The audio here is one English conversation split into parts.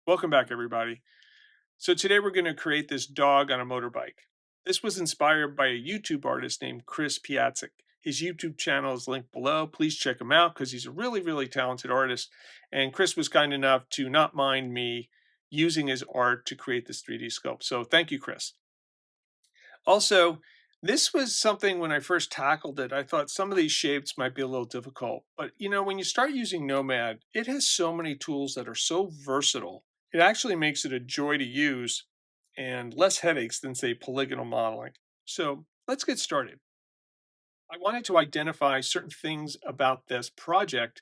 Welcome back, everybody. So today we're going to create this dog on a motorbike. This was inspired by a YouTube artist named Chris Piascik. His YouTube channel is linked below. Please check him out because he's a really, really talented artist. And Chris was kind enough to not mind me using his art to create this 3D sculpt. So thank you, Chris. Also, this was something when I first tackled it, I thought some of these shapes might be a little difficult. But when you start using Nomad, it has so many tools that are so versatile. It actually makes it a joy to use and less headaches than, say, polygonal modeling. So let's get started. I wanted to identify certain things about this project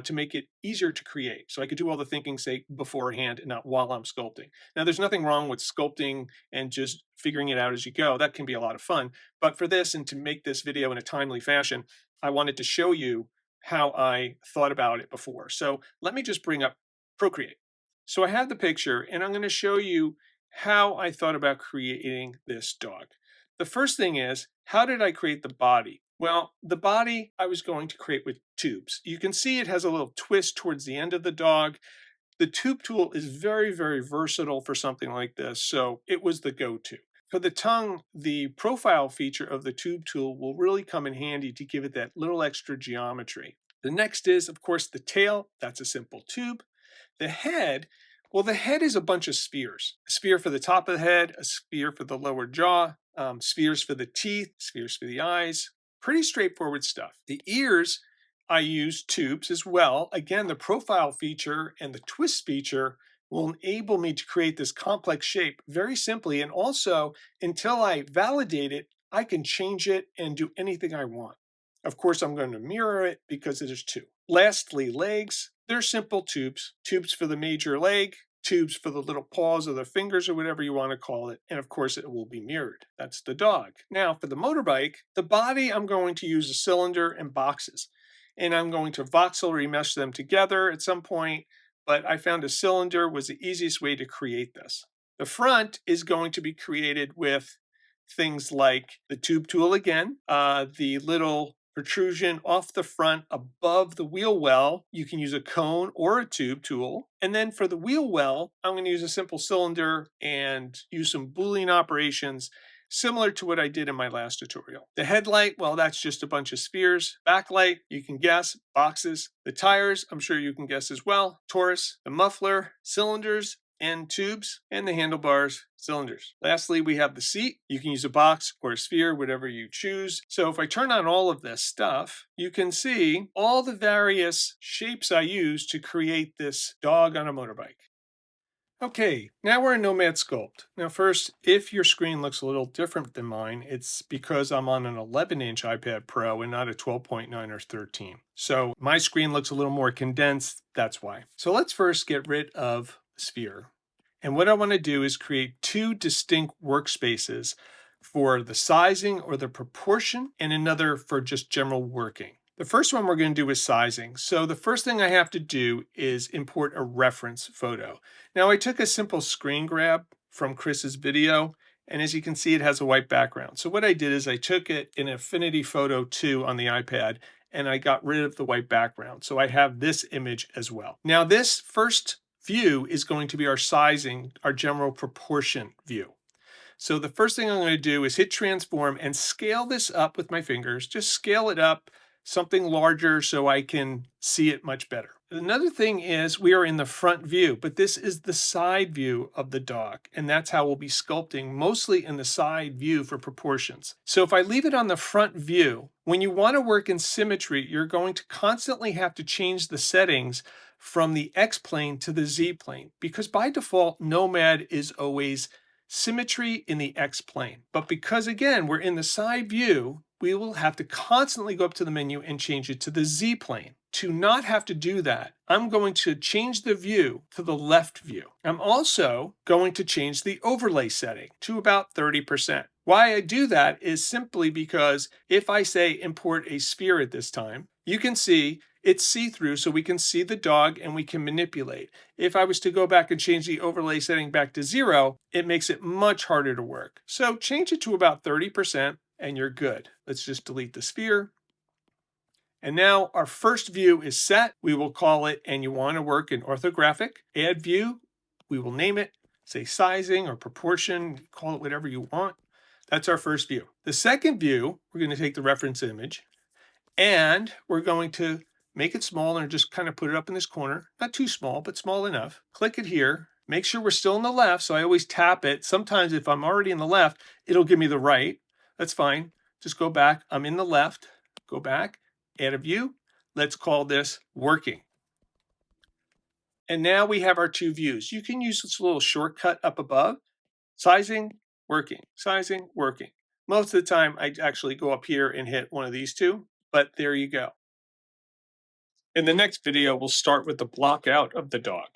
to make it easier to create. So I could do all the thinking, say, beforehand and not while I'm sculpting. Now, there's nothing wrong with sculpting and just figuring it out as you go. That can be a lot of fun. But for this and to make this video in a timely fashion, I wanted to show you how I thought about it before. So let me just bring up Procreate. So I have the picture and I'm going to show you how I thought about creating this dog. The first thing is, how did I create the body? Well, the body I was going to create with tubes. You can see it has a little twist towards the end of the dog. The tube tool is very, very versatile for something like this, so it was the go-to. For the tongue, the profile feature of the tube tool will really come in handy to give it that little extra geometry. The next is, of course, the tail. That's a simple tube. The head, well, the head is a bunch of spheres. A sphere for the top of the head, a sphere for the lower jaw, spheres for the teeth, spheres for the eyes. Pretty straightforward stuff. The ears, I use tubes as well. Again, the profile feature and the twist feature will enable me to create this complex shape very simply. And also, until I validate it, I can change it and do anything I want. Of course, I'm going to mirror it because it is two. Lastly, legs. They're simple tubes. Tubes for the major leg, tubes for the little paws or the fingers or whatever you want to call it. And of course, it will be mirrored. That's the dog. Now, for the motorbike, the body, I'm going to use a cylinder and boxes. And I'm going to voxel remesh them together at some point. But I found a cylinder was the easiest way to create this. The front is going to be created with things like the tube tool again, the little protrusion off the front above the wheel well. You can use a cone or a tube tool. And then for the wheel well, I'm going to use a simple cylinder and use some Boolean operations similar to what I did in my last tutorial. The headlight, well, that's just a bunch of spheres. Backlight, you can guess, boxes. The tires, I'm sure you can guess as well. Torus, the muffler, cylinders, and tubes, and the handlebars, cylinders. Lastly, we have the seat. You can use a box or a sphere, whatever you choose. So if I turn on all of this stuff, you can see all the various shapes I use to create this dog on a motorbike. Okay, now we're in Nomad Sculpt. Now first, if your screen looks a little different than mine, it's because I'm on an 11-inch iPad Pro and not a 12.9 or 13. So my screen looks a little more condensed, that's why. So let's first get rid of sphere. And what I want to do is create two distinct workspaces for the sizing or the proportion and another for just general working. The first one we're going to do is sizing. So the first thing I have to do is import a reference photo. Now I took a simple screen grab from Chris's video, and as you can see, it has a white background. So what I did is I took it in Affinity Photo 2 on the iPad, and I got rid of the white background. So I have this image as well. Now this first view is going to be our sizing, our general proportion view. So the first thing I'm going to do is hit transform and scale this up with my fingers. Just scale it up something larger so I can see it much better. Another thing is we are in the front view, but this is the side view of the dog. And that's how we'll be sculpting, mostly in the side view for proportions. So if I leave it on the front view, when you want to work in symmetry, you're going to constantly have to change the settings from the X plane to the Z plane, because by default, Nomad is always symmetry in the X plane. But because again, we're in the side view, we will have to constantly go up to the menu and change it to the Z plane. To not have to do that, I'm going to change the view to the left view. I'm also going to change the overlay setting to about 30%. Why I do that is simply because if I say import a sphere at this time, you can see it's see-through, so we can see the dog and we can manipulate. If I was to go back and change the overlay setting back to 0, it makes it much harder to work. So change it to about 30% and you're good. Let's just delete the sphere. And now our first view is set. We will call it, and you want to work in orthographic, add view, We will name it, say sizing or proportion, call it whatever you want. That's our first view. The second view, we're going to take the reference image and we're going to make it small and just kind of put it up in this corner. Not too small, but small enough. Click it here. Make sure we're still in the left. So I always tap it. Sometimes if I'm already in the left, it'll give me the right. That's fine. Just go back. I'm in the left. Go back. Add a view. Let's call this working. And now we have our two views. You can use this little shortcut up above. Sizing, working. Sizing, working. Most of the time, I actually go up here and hit one of these two. But there you go. In the next video, we'll start with the block out of the dog.